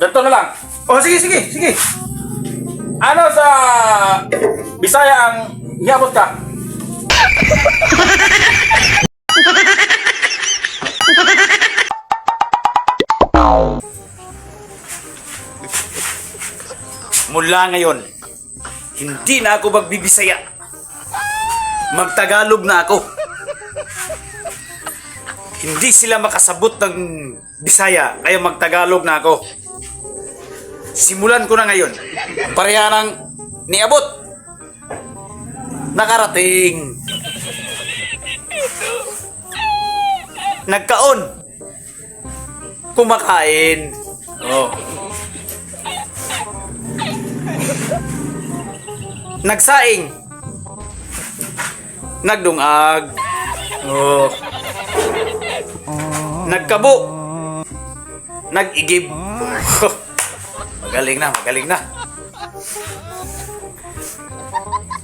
Ganito na lang. Oh, sige, sige, sige. Ano sa Bisaya ang hiyabot ka? Mula ngayon, hindi na ako magbibisaya. Magtagalog na ako. Hindi sila makasabot ng Bisaya, kaya magtagalog na ako. Simulan ko na ngayon. Pareha ng niabot. Nakarating. Nagkaon. Kumakain. Oh. Nagsaing. Nagdungag. Oh. Nagkabo. Nag-igib. Magaling na, magaling na.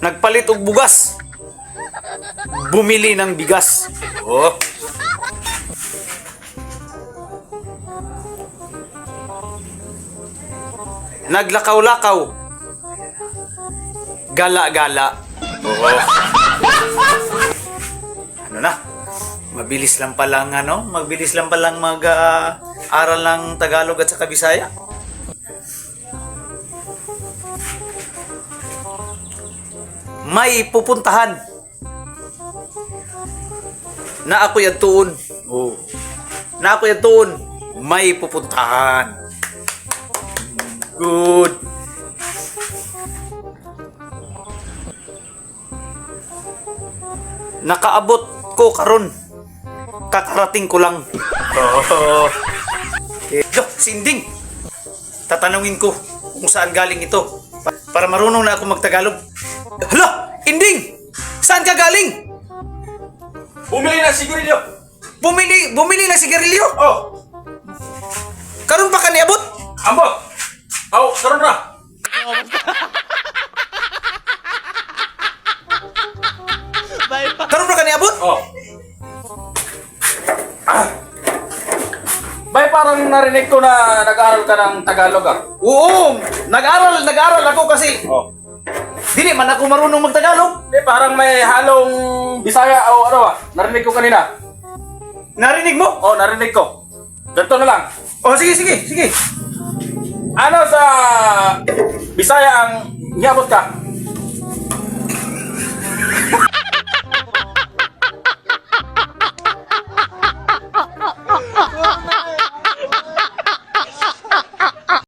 Nagpalit og bugas. Bumili ng bigas. Oh. Naglakaw-lakaw. Gala-gala. Oo. Ano na? Mabilis lang palang mabilis lang palang mag-aral ng Tagalog at saka Bisaya. May pupuntahan na ako'y atuon. Oh. Na ako'y atuon. May pupuntahan. Good. Nakaabot ko karon. Kakarating ko lang. Oh. Yo, sinding. Tatanungin ko kung saan galing ito para marunong na ako magtagalog. Hala, Inding! Saan ka galing? Bumili ng sigarilyo. Bumili na sigarilyo? Oh, Karon pa ka niabot? ambot. Oh, karon ra. Karon pa ka niabot? Oh. Bay, parang narinig ko na nag-aaral ka ng Tagalog ah. Oo, nag-aral ako kasi Oh. dili man ako marunong magtagalog. Parang may halong Bisaya o ano ah. Narinig ko kanina. Narinig mo? Oh, narinig ko. Ganito na lang. Oh, sige, sige, sige. Ano sa Bisaya ang hiyabot ka?